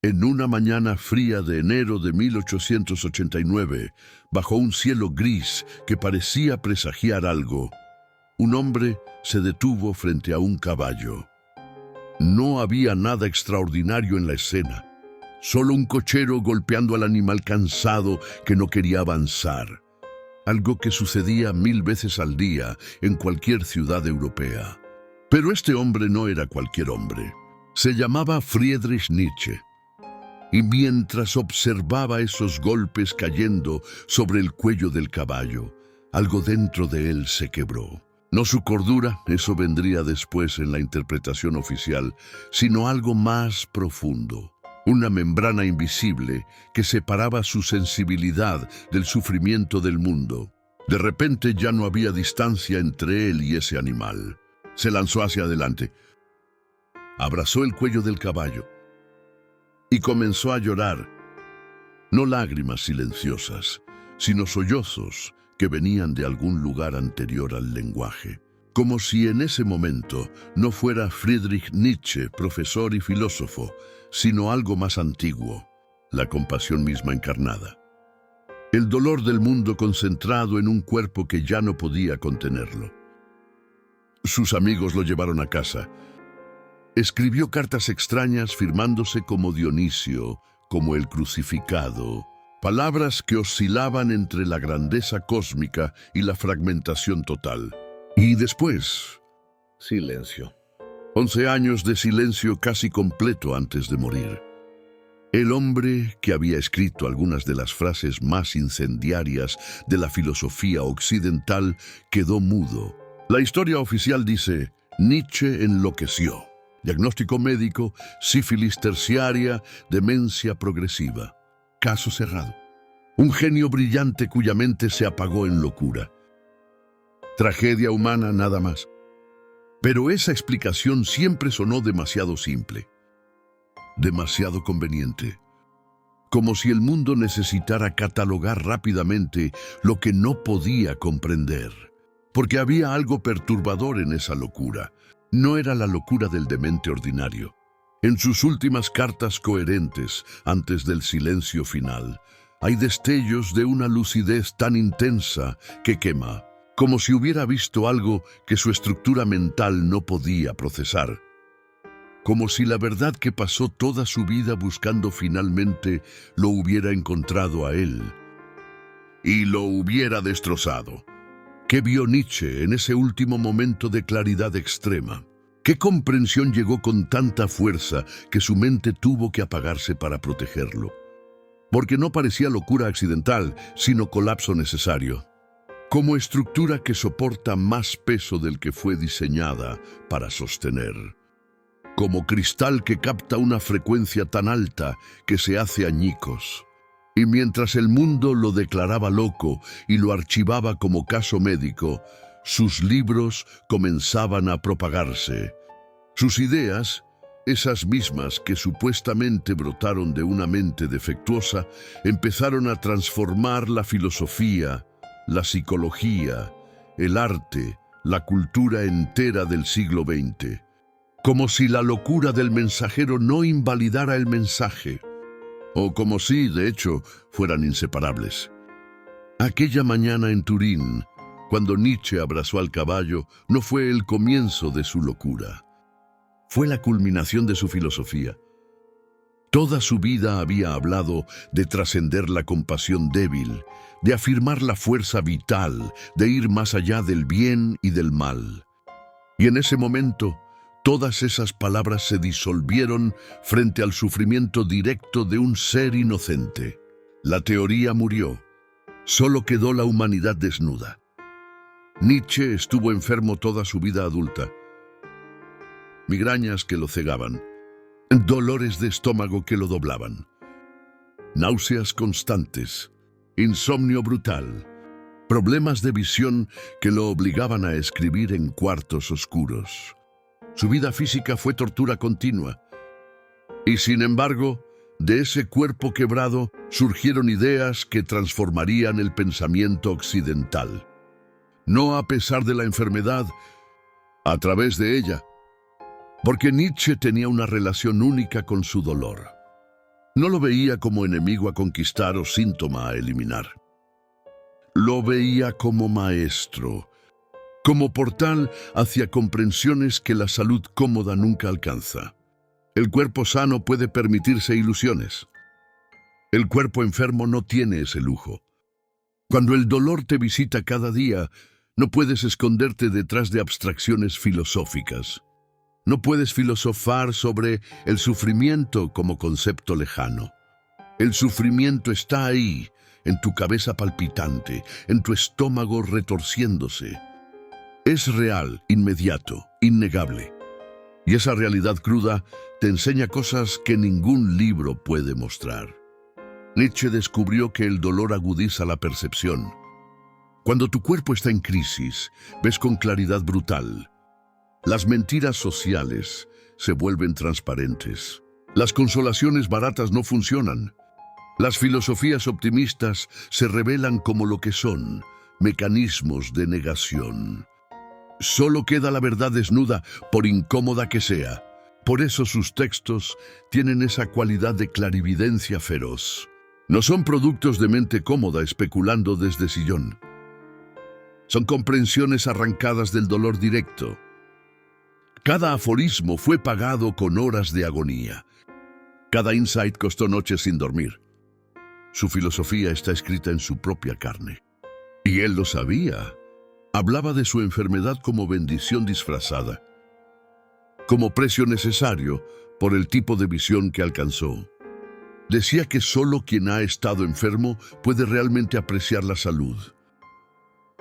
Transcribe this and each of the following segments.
En una mañana fría de enero de 1889, bajo un cielo gris que parecía presagiar algo, un hombre se detuvo frente a un caballo. No había nada extraordinario en la escena, solo un cochero golpeando al animal cansado que no quería avanzar, algo que sucedía 1000 veces al día en cualquier ciudad europea. Pero este hombre no era cualquier hombre. Se llamaba Friedrich Nietzsche. Y mientras observaba esos golpes cayendo sobre el cuello del caballo, algo dentro de él se quebró. No su cordura, eso vendría después en la interpretación oficial, sino algo más profundo. Una membrana invisible que separaba su sensibilidad del sufrimiento del mundo. De repente ya no había distancia entre él y ese animal. Se lanzó hacia adelante. Abrazó el cuello del caballo y comenzó a llorar. No lágrimas silenciosas, sino sollozos que venían de algún lugar anterior al lenguaje. Como si en ese momento no fuera Friedrich Nietzsche, profesor y filósofo, sino algo más antiguo, la compasión misma encarnada. El dolor del mundo concentrado en un cuerpo que ya no podía contenerlo. Sus amigos lo llevaron a casa. Escribió cartas extrañas firmándose como Dionisio, como el crucificado, palabras que oscilaban entre la grandeza cósmica y la fragmentación total. Y después, silencio. 11 años de silencio casi completo antes de morir. El hombre que había escrito algunas de las frases más incendiarias de la filosofía occidental quedó mudo. La historia oficial dice: Nietzsche enloqueció. Diagnóstico médico: sífilis terciaria, demencia progresiva. Caso cerrado. Un genio brillante cuya mente se apagó en locura. Tragedia humana, nada más. Pero esa explicación siempre sonó demasiado simple, demasiado conveniente. Como si el mundo necesitara catalogar rápidamente lo que no podía comprender. Porque había algo perturbador en esa locura. No era la locura del demente ordinario. En sus últimas cartas coherentes, antes del silencio final, hay destellos de una lucidez tan intensa que quema, como si hubiera visto algo que su estructura mental no podía procesar. Como si la verdad que pasó toda su vida buscando finalmente lo hubiera encontrado a él y lo hubiera destrozado. ¿Qué vio Nietzsche en ese último momento de claridad extrema? ¿Qué comprensión llegó con tanta fuerza que su mente tuvo que apagarse para protegerlo? Porque no parecía locura accidental, sino colapso necesario. Como estructura que soporta más peso del que fue diseñada para sostener. Como cristal que capta una frecuencia tan alta que se hace añicos. Y mientras el mundo lo declaraba loco y lo archivaba como caso médico, sus libros comenzaban a propagarse. Sus ideas, esas mismas que supuestamente brotaron de una mente defectuosa, empezaron a transformar la filosofía, la psicología, el arte, la cultura entera del siglo XX. Como si la locura del mensajero no invalidara el mensaje. O como si, de hecho, fueran inseparables. Aquella mañana en Turín, cuando Nietzsche abrazó al caballo, no fue el comienzo de su locura. Fue la culminación de su filosofía. Toda su vida había hablado de trascender la compasión débil, de afirmar la fuerza vital, de ir más allá del bien y del mal. Y en ese momento, todas esas palabras se disolvieron frente al sufrimiento directo de un ser inocente. La teoría murió. Solo quedó la humanidad desnuda. Nietzsche estuvo enfermo toda su vida adulta. Migrañas que lo cegaban. Dolores de estómago que lo doblaban. Náuseas constantes. Insomnio brutal. Problemas de visión que lo obligaban a escribir en cuartos oscuros. Su vida física fue tortura continua. Y sin embargo, de ese cuerpo quebrado surgieron ideas que transformarían el pensamiento occidental. No a pesar de la enfermedad, a través de ella. Porque Nietzsche tenía una relación única con su dolor. No lo veía como enemigo a conquistar o síntoma a eliminar. Lo veía como maestro, como portal hacia comprensiones que la salud cómoda nunca alcanza. El cuerpo sano puede permitirse ilusiones. El cuerpo enfermo no tiene ese lujo. Cuando el dolor te visita cada día, no puedes esconderte detrás de abstracciones filosóficas. No puedes filosofar sobre el sufrimiento como concepto lejano. El sufrimiento está ahí, en tu cabeza palpitante, en tu estómago retorciéndose. Es real, inmediato, innegable. Y esa realidad cruda te enseña cosas que ningún libro puede mostrar. Nietzsche descubrió que el dolor agudiza la percepción. Cuando tu cuerpo está en crisis, ves con claridad brutal. Las mentiras sociales se vuelven transparentes. Las consolaciones baratas no funcionan. Las filosofías optimistas se revelan como lo que son, mecanismos de negación. Solo queda la verdad desnuda, por incómoda que sea. Por eso sus textos tienen esa cualidad de clarividencia feroz. No son productos de mente cómoda especulando desde sillón. Son comprensiones arrancadas del dolor directo. Cada aforismo fue pagado con horas de agonía. Cada insight costó noches sin dormir. Su filosofía está escrita en su propia carne. Y él lo sabía. Hablaba de su enfermedad como bendición disfrazada, como precio necesario por el tipo de visión que alcanzó. Decía que solo quien ha estado enfermo puede realmente apreciar la salud.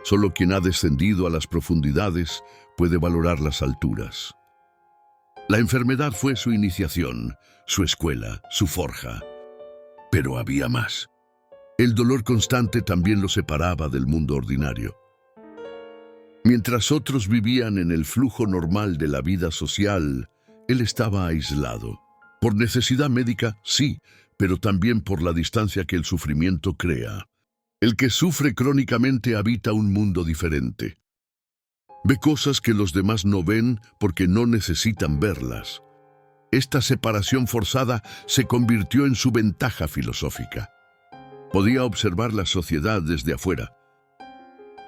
Solo quien ha descendido a las profundidades puede valorar las alturas. La enfermedad fue su iniciación, su escuela, su forja. Pero había más. El dolor constante también lo separaba del mundo ordinario. Mientras otros vivían en el flujo normal de la vida social, él estaba aislado. Por necesidad médica, sí, pero también por la distancia que el sufrimiento crea. El que sufre crónicamente habita un mundo diferente. Ve cosas que los demás no ven porque no necesitan verlas. Esta separación forzada se convirtió en su ventaja filosófica. Podía observar la sociedad desde afuera.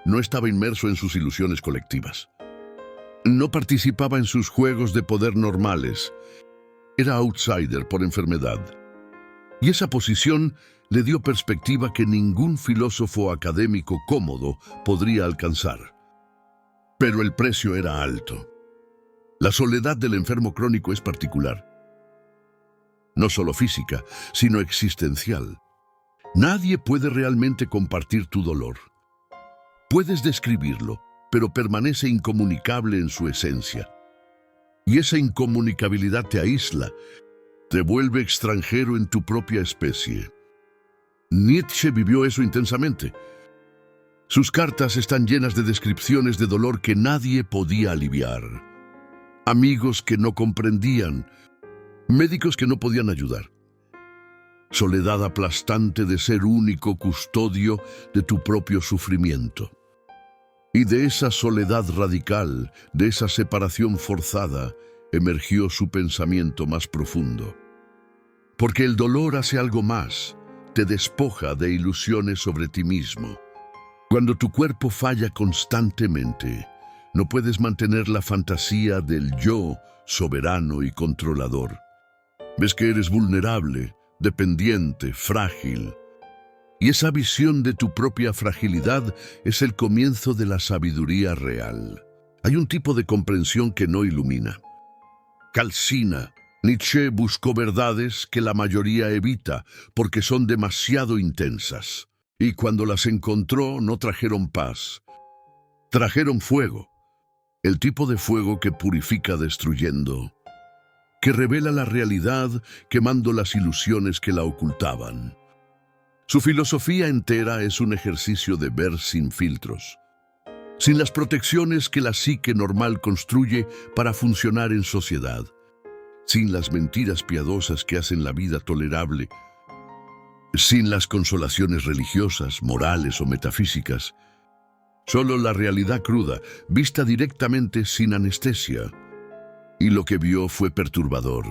No estaba inmerso en sus ilusiones colectivas. No participaba en sus juegos de poder normales. Era outsider por enfermedad. Y esa posición le dio perspectiva que ningún filósofo académico cómodo podría alcanzar. Pero el precio era alto. La soledad del enfermo crónico es particular. No solo física, sino existencial. Nadie puede realmente compartir tu dolor. Puedes describirlo, pero permanece incomunicable en su esencia. Y esa incomunicabilidad te aísla, te vuelve extranjero en tu propia especie. Nietzsche vivió eso intensamente. Sus cartas están llenas de descripciones de dolor que nadie podía aliviar. Amigos que no comprendían, médicos que no podían ayudar. Soledad aplastante de ser único custodio de tu propio sufrimiento. Y de esa soledad radical, de esa separación forzada, emergió su pensamiento más profundo. Porque el dolor hace algo más, te despoja de ilusiones sobre ti mismo. Cuando tu cuerpo falla constantemente, no puedes mantener la fantasía del yo soberano y controlador. Ves que eres vulnerable, dependiente, frágil. Y esa visión de tu propia fragilidad es el comienzo de la sabiduría real. Hay un tipo de comprensión que no ilumina. Calcina. Nietzsche buscó verdades que la mayoría evita porque son demasiado intensas. Y cuando las encontró, no trajeron paz. Trajeron fuego. El tipo de fuego que purifica destruyendo. Que revela la realidad quemando las ilusiones que la ocultaban. Su filosofía entera es un ejercicio de ver sin filtros, sin las protecciones que la psique normal construye para funcionar en sociedad, sin las mentiras piadosas que hacen la vida tolerable, sin las consolaciones religiosas, morales o metafísicas. Solo la realidad cruda, vista directamente sin anestesia. Y lo que vio fue perturbador.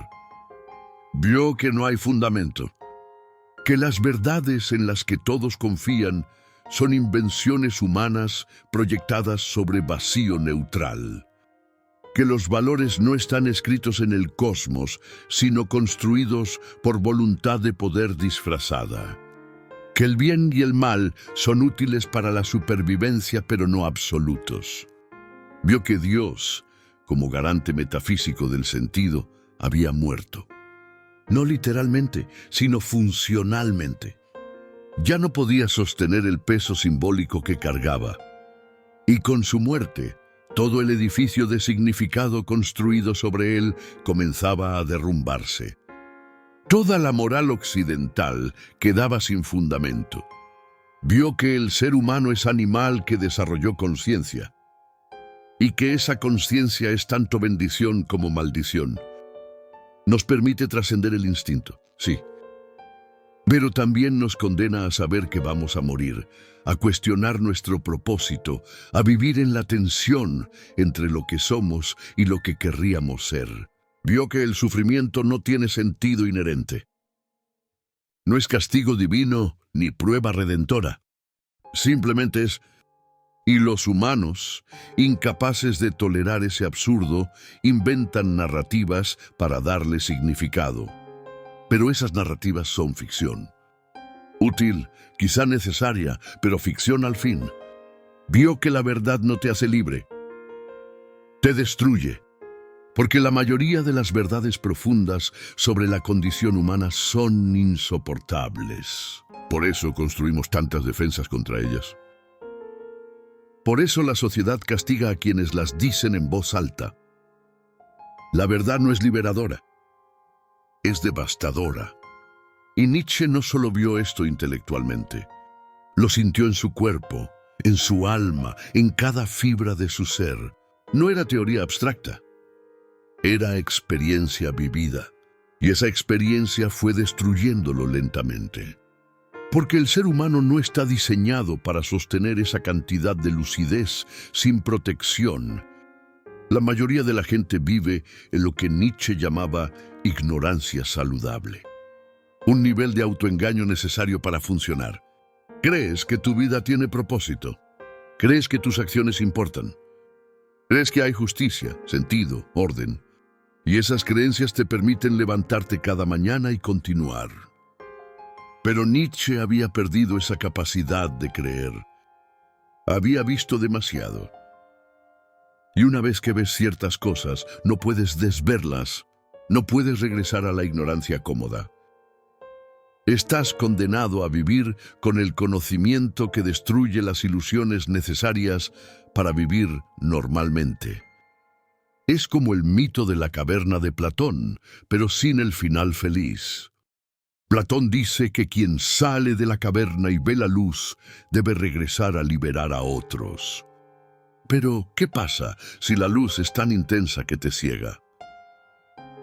Vio que no hay fundamento. que las verdades en las que todos confían son invenciones humanas proyectadas sobre vacío neutral, que los valores no están escritos en el cosmos, sino construidos por voluntad de poder disfrazada, que el bien y el mal son útiles para la supervivencia pero no absolutos. Vio que Dios, como garante metafísico del sentido, había muerto. No literalmente, sino funcionalmente. Ya no podía sostener el peso simbólico que cargaba. Y con su muerte, todo el edificio de significado construido sobre él comenzaba a derrumbarse. Toda la moral occidental quedaba sin fundamento. Vio que el ser humano es animal que desarrolló conciencia, y que esa conciencia es tanto bendición como maldición. Nos permite trascender el instinto, sí, pero también nos condena a saber que vamos a morir, a cuestionar nuestro propósito, a vivir en la tensión entre lo que somos y lo que querríamos ser. Vio que el sufrimiento no tiene sentido inherente. No es castigo divino ni prueba redentora. Simplemente es... Y los humanos, incapaces de tolerar ese absurdo, inventan narrativas para darle significado. Pero esas narrativas son ficción. Útil, quizá necesaria, pero ficción al fin. Vio que la verdad no te hace libre. Te destruye. Porque la mayoría de las verdades profundas sobre la condición humana son insoportables. Por eso construimos tantas defensas contra ellas. Por eso la sociedad castiga a quienes las dicen en voz alta. La verdad no es liberadora, es devastadora. Y Nietzsche no solo vio esto intelectualmente, lo sintió en su cuerpo, en su alma, en cada fibra de su ser. No era teoría abstracta, era experiencia vivida, y esa experiencia fue destruyéndolo lentamente. Porque el ser humano no está diseñado para sostener esa cantidad de lucidez sin protección. La mayoría de la gente vive en lo que Nietzsche llamaba ignorancia saludable. Un nivel de autoengaño necesario para funcionar. Crees que tu vida tiene propósito. Crees que tus acciones importan. Crees que hay justicia, sentido, orden. Y esas creencias te permiten levantarte cada mañana y continuar. Pero Nietzsche había perdido esa capacidad de creer. Había visto demasiado. Y una vez que ves ciertas cosas, no puedes desverlas, no puedes regresar a la ignorancia cómoda. Estás condenado a vivir con el conocimiento que destruye las ilusiones necesarias para vivir normalmente. Es como el mito de la caverna de Platón, pero sin el final feliz. Platón dice que quien sale de la caverna y ve la luz debe regresar a liberar a otros. Pero, ¿qué pasa si la luz es tan intensa que te ciega?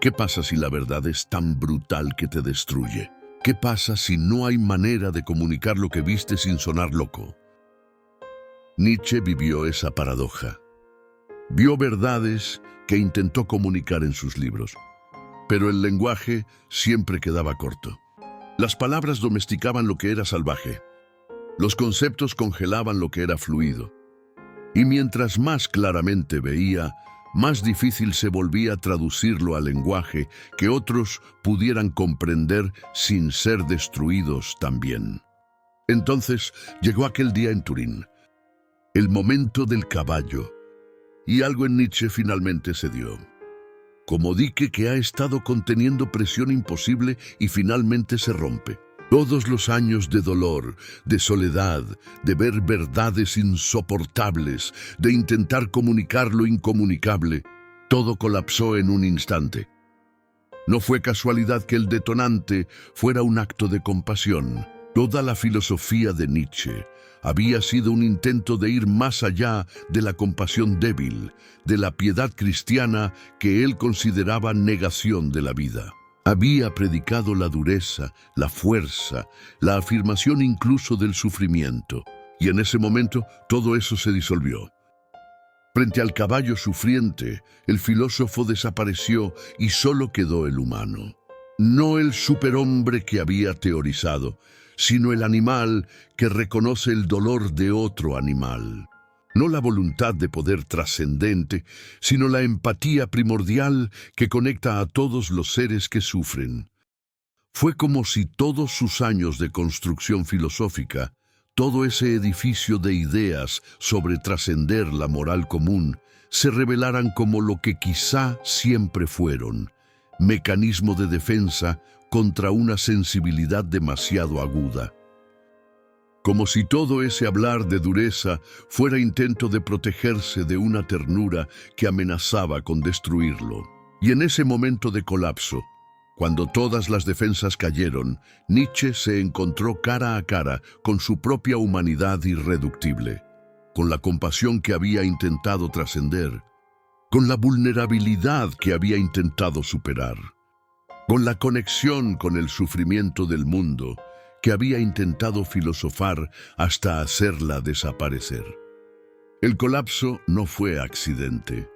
¿Qué pasa si la verdad es tan brutal que te destruye? ¿Qué pasa si no hay manera de comunicar lo que viste sin sonar loco? Nietzsche vivió esa paradoja. Vio verdades que intentó comunicar en sus libros, pero el lenguaje siempre quedaba corto. Las palabras domesticaban lo que era salvaje. Los conceptos congelaban lo que era fluido. Y mientras más claramente veía, más difícil se volvía traducirlo al lenguaje que otros pudieran comprender sin ser destruidos también. Entonces llegó aquel día en Turín, el momento del caballo, y algo en Nietzsche finalmente se dio. Como dique que ha estado conteniendo presión imposible y finalmente se rompe. Todos los años de dolor, de soledad, de ver verdades insoportables, de intentar comunicar lo incomunicable, todo colapsó en un instante. No fue casualidad que el detonante fuera un acto de compasión. Toda la filosofía de Nietzsche había sido un intento de ir más allá de la compasión débil, de la piedad cristiana que él consideraba negación de la vida. Había predicado la dureza, la fuerza, la afirmación incluso del sufrimiento. Y en ese momento todo eso se disolvió. Frente al caballo sufriente, el filósofo desapareció y solo quedó el humano. No el superhombre que había teorizado, sino el animal que reconoce el dolor de otro animal. No la voluntad de poder trascendente, sino la empatía primordial que conecta a todos los seres que sufren. Fue como si todos sus años de construcción filosófica, todo ese edificio de ideas sobre trascender la moral común, se revelaran como lo que quizá siempre fueron: mecanismo de defensa contra una sensibilidad demasiado aguda. Como si todo ese hablar de dureza fuera intento de protegerse de una ternura que amenazaba con destruirlo. Y en ese momento de colapso, cuando todas las defensas cayeron, Nietzsche se encontró cara a cara con su propia humanidad irreductible, con la compasión que había intentado trascender, con la vulnerabilidad que había intentado superar, con la conexión con el sufrimiento del mundo que había intentado filosofar hasta hacerla desaparecer. El colapso no fue accidente.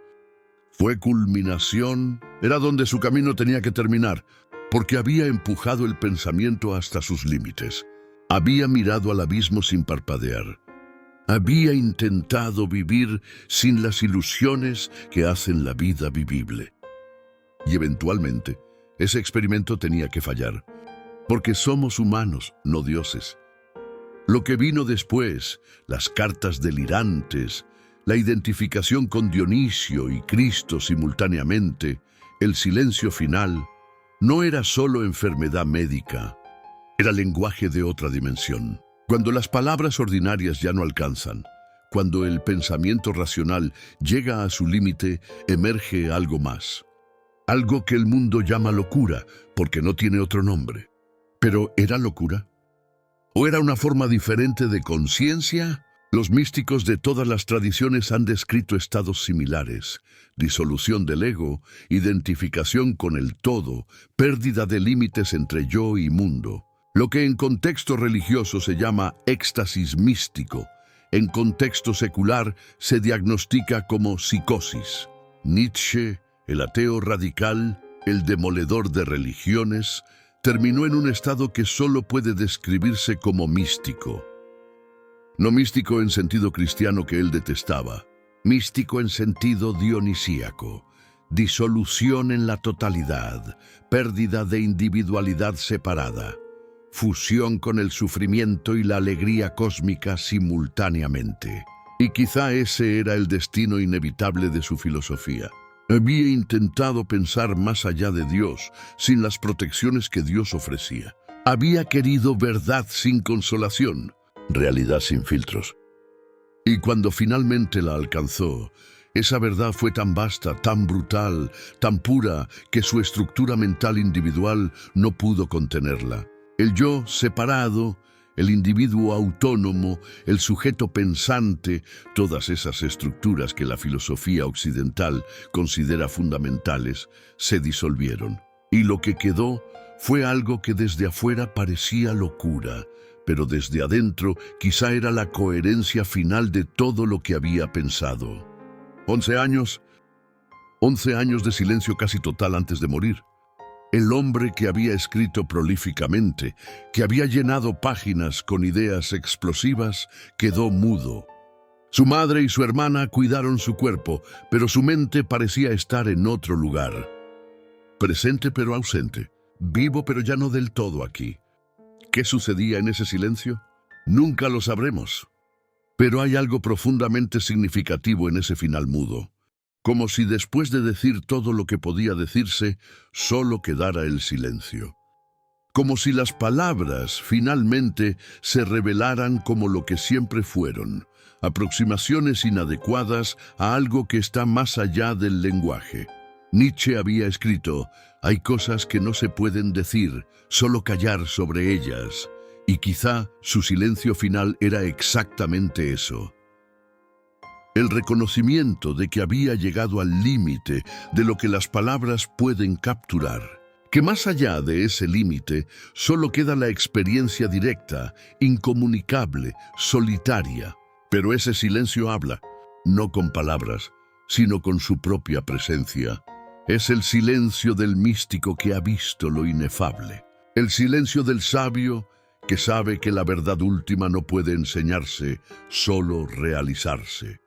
Fue culminación, era donde su camino tenía que terminar, porque había empujado el pensamiento hasta sus límites. Había mirado al abismo sin parpadear. Había intentado vivir sin las ilusiones que hacen la vida vivible. Y eventualmente, ese experimento tenía que fallar, porque somos humanos, no dioses. Lo que vino después, las cartas delirantes, la identificación con Dionisio y Cristo simultáneamente, el silencio final, no era solo enfermedad médica, era lenguaje de otra dimensión. Cuando las palabras ordinarias ya no alcanzan, cuando el pensamiento racional llega a su límite, emerge algo más. Algo que el mundo llama locura, porque no tiene otro nombre. ¿Pero era locura? ¿O era una forma diferente de conciencia? Los místicos de todas las tradiciones han descrito estados similares: disolución del ego, identificación con el todo, pérdida de límites entre yo y mundo. Lo que en contexto religioso se llama éxtasis místico, en contexto secular se diagnostica como psicosis. Nietzsche, el ateo radical, el demoledor de religiones, terminó en un estado que solo puede describirse como místico. No místico en sentido cristiano que él detestaba, místico en sentido dionisíaco, disolución en la totalidad, pérdida de individualidad separada, fusión con el sufrimiento y la alegría cósmica simultáneamente. Y quizá ese era el destino inevitable de su filosofía. Había intentado pensar más allá de Dios, sin las protecciones que Dios ofrecía. Había querido verdad sin consolación, realidad sin filtros. Y cuando finalmente la alcanzó, esa verdad fue tan vasta, tan brutal, tan pura, que su estructura mental individual no pudo contenerla. El yo separado, el individuo autónomo, el sujeto pensante, todas esas estructuras que la filosofía occidental considera fundamentales, se disolvieron. Y lo que quedó fue algo que desde afuera parecía locura, pero desde adentro quizá era la coherencia final de todo lo que había pensado. 11 años de silencio casi total antes de morir. El hombre que había escrito prolíficamente, que había llenado páginas con ideas explosivas, quedó mudo. Su madre y su hermana cuidaron su cuerpo, pero su mente parecía estar en otro lugar. Presente pero ausente, vivo pero ya no del todo aquí. ¿Qué sucedía en ese silencio? Nunca lo sabremos. Pero hay algo profundamente significativo en ese final mudo. Como si después de decir todo lo que podía decirse, solo quedara el silencio. Como si las palabras finalmente se revelaran como lo que siempre fueron, aproximaciones inadecuadas a algo que está más allá del lenguaje. Nietzsche había escrito: hay cosas que no se pueden decir, solo callar sobre ellas. Y quizá su silencio final era exactamente eso. El reconocimiento de que había llegado al límite de lo que las palabras pueden capturar, que más allá de ese límite solo queda la experiencia directa, incomunicable, solitaria. Pero ese silencio habla, no con palabras, sino con su propia presencia. Es el silencio del místico que ha visto lo inefable. El silencio del sabio que sabe que la verdad última no puede enseñarse, solo realizarse.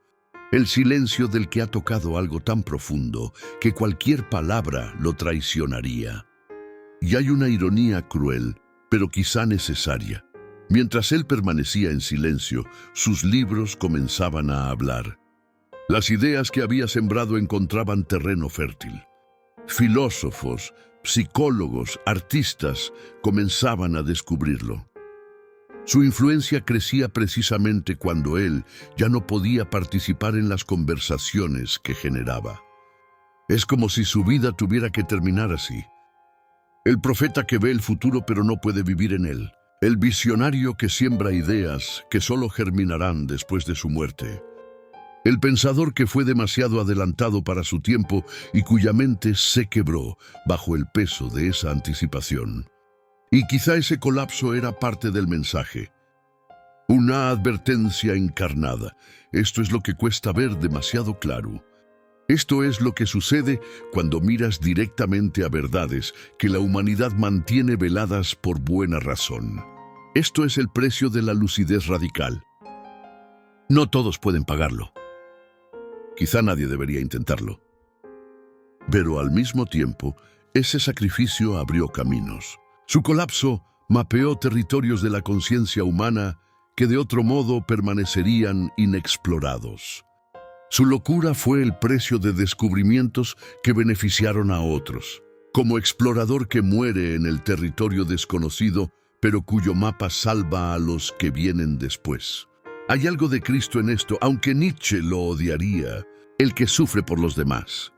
El silencio del que ha tocado algo tan profundo que cualquier palabra lo traicionaría. Y hay una ironía cruel, pero quizá necesaria. Mientras él permanecía en silencio, sus libros comenzaban a hablar. Las ideas que había sembrado encontraban terreno fértil. Filósofos, psicólogos, artistas comenzaban a descubrirlo. Su influencia crecía precisamente cuando él ya no podía participar en las conversaciones que generaba. Es como si su vida tuviera que terminar así. El profeta que ve el futuro pero no puede vivir en él. El visionario que siembra ideas que solo germinarán después de su muerte. El pensador que fue demasiado adelantado para su tiempo y cuya mente se quebró bajo el peso de esa anticipación. Y quizá ese colapso era parte del mensaje. Una advertencia encarnada. Esto es lo que cuesta ver demasiado claro. Esto es lo que sucede cuando miras directamente a verdades que la humanidad mantiene veladas por buena razón. Esto es el precio de la lucidez radical. No todos pueden pagarlo. Quizá nadie debería intentarlo. Pero al mismo tiempo, ese sacrificio abrió caminos. Su colapso mapeó territorios de la conciencia humana que de otro modo permanecerían inexplorados. Su locura fue el precio de descubrimientos que beneficiaron a otros. Como explorador que muere en el territorio desconocido, pero cuyo mapa salva a los que vienen después. Hay algo de Cristo en esto, aunque Nietzsche lo odiaría, el que sufre por los demás.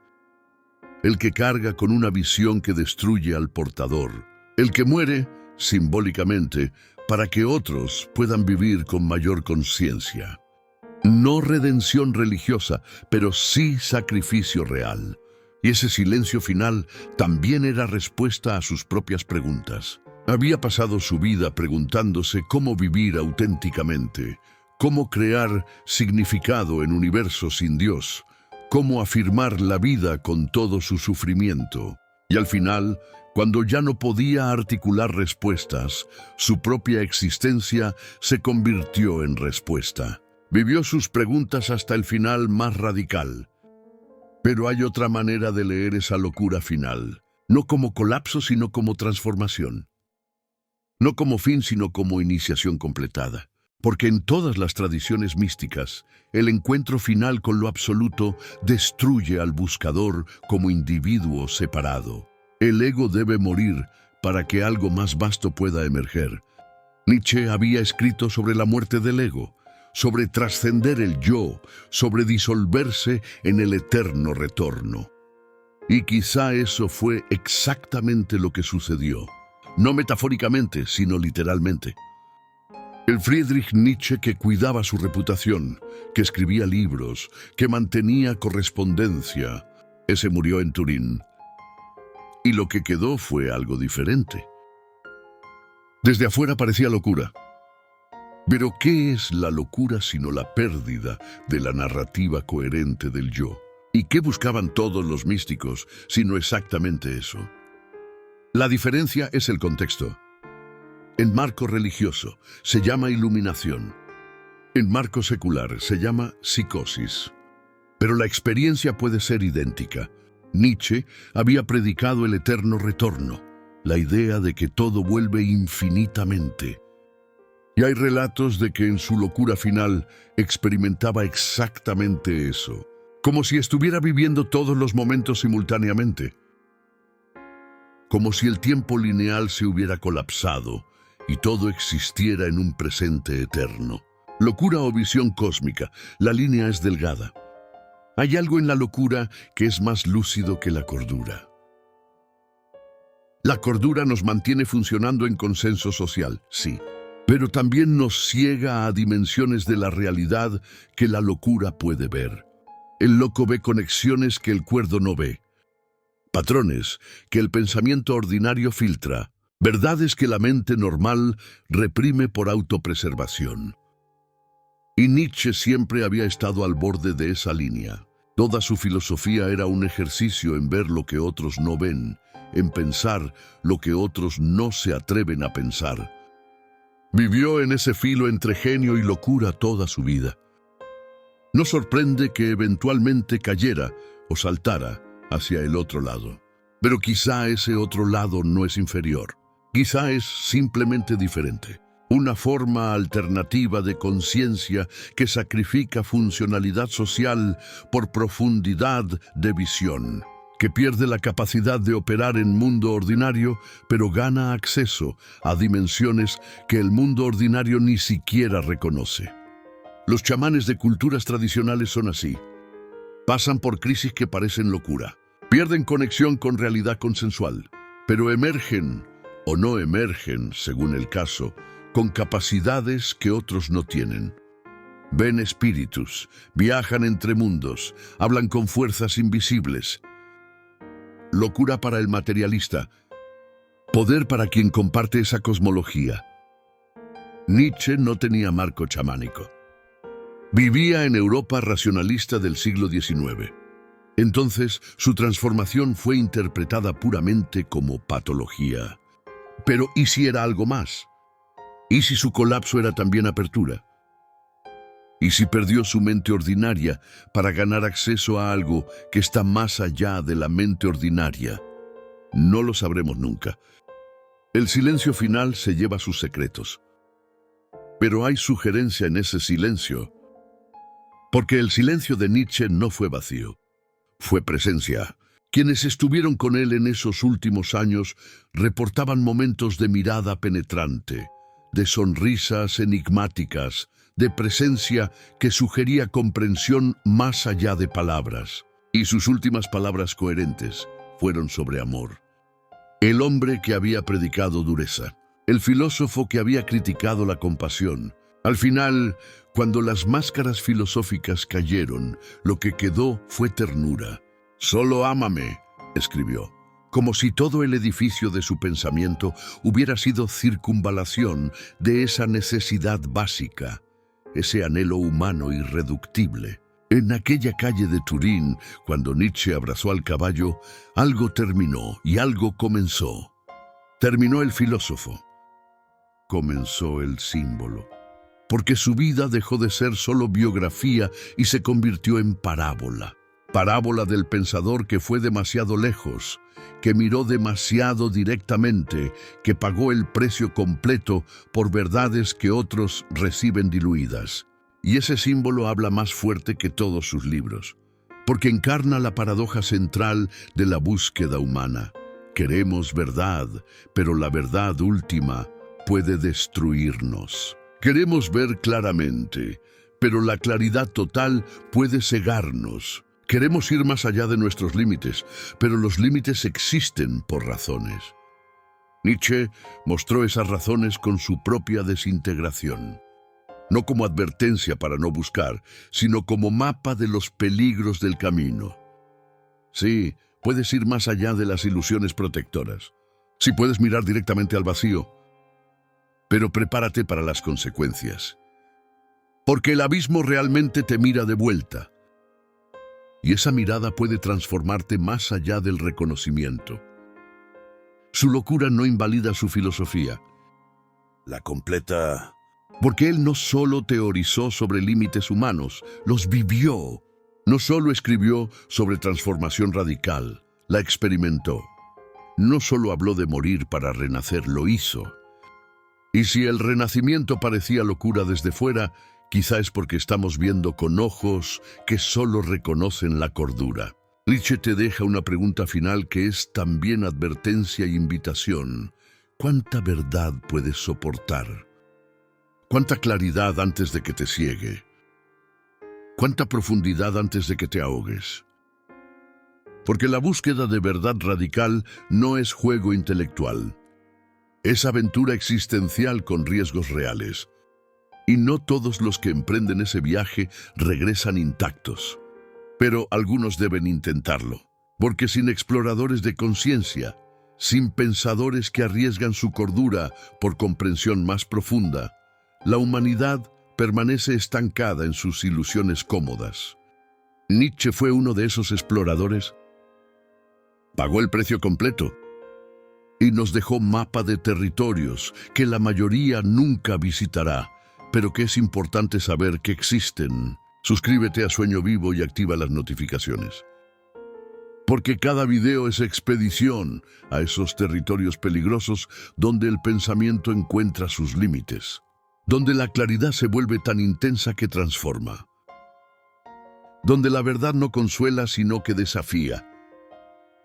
El que carga con una visión que destruye al portador. El que muere, simbólicamente, para que otros puedan vivir con mayor conciencia. No redención religiosa, pero sí sacrificio real. Y ese silencio final también era respuesta a sus propias preguntas. Había pasado su vida preguntándose cómo vivir auténticamente, cómo crear significado en universos sin Dios, cómo afirmar la vida con todo su sufrimiento. Y al final, cuando ya no podía articular respuestas, su propia existencia se convirtió en respuesta. Vivió sus preguntas hasta el final más radical. Pero hay otra manera de leer esa locura final, no como colapso, sino como transformación. No como fin, sino como iniciación completada. Porque en todas las tradiciones místicas, el encuentro final con lo absoluto destruye al buscador como individuo separado. El ego debe morir para que algo más vasto pueda emerger. Nietzsche había escrito sobre la muerte del ego, sobre trascender el yo, sobre disolverse en el eterno retorno. Y quizá eso fue exactamente lo que sucedió. No metafóricamente, sino literalmente. El Friedrich Nietzsche que cuidaba su reputación, que escribía libros, que mantenía correspondencia, ese murió en Turín. Y lo que quedó fue algo diferente. Desde afuera parecía locura. Pero ¿qué es la locura sino la pérdida de la narrativa coherente del yo? ¿Y qué buscaban todos los místicos sino exactamente eso? La diferencia es el contexto. En marco religioso se llama iluminación. En marco secular se llama psicosis. Pero la experiencia puede ser idéntica. Nietzsche había predicado el eterno retorno, la idea de que todo vuelve infinitamente. Y hay relatos de que en su locura final experimentaba exactamente eso, como si estuviera viviendo todos los momentos simultáneamente. Como si el tiempo lineal se hubiera colapsado y todo existiera en un presente eterno. Locura o visión cósmica, la línea es delgada. Hay algo en la locura que es más lúcido que la cordura. La cordura nos mantiene funcionando en consenso social, sí, pero también nos ciega a dimensiones de la realidad que la locura puede ver. El loco ve conexiones que el cuerdo no ve, patrones que el pensamiento ordinario filtra, verdades que la mente normal reprime por autopreservación. Y Nietzsche siempre había estado al borde de esa línea. Toda su filosofía era un ejercicio en ver lo que otros no ven, en pensar lo que otros no se atreven a pensar. Vivió en ese filo entre genio y locura toda su vida. No sorprende que eventualmente cayera o saltara hacia el otro lado. Pero quizá ese otro lado no es inferior. Quizá es simplemente diferente. Una forma alternativa de conciencia que sacrifica funcionalidad social por profundidad de visión, que pierde la capacidad de operar en mundo ordinario, pero gana acceso a dimensiones que el mundo ordinario ni siquiera reconoce. Los chamanes de culturas tradicionales son así. Pasan por crisis que parecen locura. Pierden conexión con realidad consensual, pero emergen, o no emergen, según el caso, con capacidades que otros no tienen. Ven espíritus, viajan entre mundos, hablan con fuerzas invisibles. Locura para el materialista, poder para quien comparte esa cosmología. Nietzsche no tenía marco chamánico. Vivía en Europa racionalista del siglo XIX. Entonces, su transformación fue interpretada puramente como patología. Pero ¿y si era algo más? ¿Y si su colapso era también apertura? ¿Y si perdió su mente ordinaria para ganar acceso a algo que está más allá de la mente ordinaria? No lo sabremos nunca. El silencio final se lleva sus secretos. Pero hay sugerencia en ese silencio, porque el silencio de Nietzsche no fue vacío, fue presencia. Quienes estuvieron con él en esos últimos años reportaban momentos de mirada penetrante, de sonrisas enigmáticas, de presencia que sugería comprensión más allá de palabras. Y sus últimas palabras coherentes fueron sobre amor. El hombre que había predicado dureza, el filósofo que había criticado la compasión. Al final, cuando las máscaras filosóficas cayeron, lo que quedó fue ternura. «Solo ámame», escribió, como si todo el edificio de su pensamiento hubiera sido circunvalación de esa necesidad básica, ese anhelo humano irreductible. En aquella calle de Turín, cuando Nietzsche abrazó al caballo, algo terminó y algo comenzó. Terminó el filósofo. Comenzó el símbolo. Porque su vida dejó de ser solo biografía y se convirtió en parábola. Parábola del pensador que fue demasiado lejos, que miró demasiado directamente, que pagó el precio completo por verdades que otros reciben diluidas. Y ese símbolo habla más fuerte que todos sus libros, porque encarna la paradoja central de la búsqueda humana. Queremos verdad, pero la verdad última puede destruirnos. Queremos ver claramente, pero la claridad total puede cegarnos. Queremos ir más allá de nuestros límites, pero los límites existen por razones. Nietzsche mostró esas razones con su propia desintegración. No como advertencia para no buscar, sino como mapa de los peligros del camino. Sí, puedes ir más allá de las ilusiones protectoras. Sí, puedes mirar directamente al vacío. Pero prepárate para las consecuencias. Porque el abismo realmente te mira de vuelta. Y esa mirada puede transformarte más allá del reconocimiento. Su locura no invalida su filosofía. La completa. Porque él no solo teorizó sobre límites humanos, los vivió. No solo escribió sobre transformación radical, la experimentó. No solo habló de morir para renacer, lo hizo. Y si el renacimiento parecía locura desde fuera, quizá es porque estamos viendo con ojos que solo reconocen la cordura. Nietzsche te deja una pregunta final que es también advertencia e invitación. ¿Cuánta verdad puedes soportar? ¿Cuánta claridad antes de que te ciegue? ¿Cuánta profundidad antes de que te ahogues? Porque la búsqueda de verdad radical no es juego intelectual. Es aventura existencial con riesgos reales. Y no todos los que emprenden ese viaje regresan intactos. Pero algunos deben intentarlo. Porque sin exploradores de conciencia, sin pensadores que arriesgan su cordura por comprensión más profunda, la humanidad permanece estancada en sus ilusiones cómodas. Nietzsche fue uno de esos exploradores. Pagó el precio completo y nos dejó mapa de territorios que la mayoría nunca visitará, pero que es importante saber que existen. Suscríbete a Sueño Vivo y activa las notificaciones. Porque cada video es expedición a esos territorios peligrosos donde el pensamiento encuentra sus límites, donde la claridad se vuelve tan intensa que transforma, donde la verdad no consuela sino que desafía.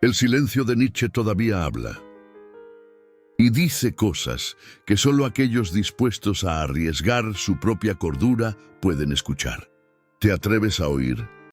El silencio de Nietzsche todavía habla y dice cosas que solo aquellos dispuestos a arriesgar su propia cordura pueden escuchar. ¿Te atreves a oír?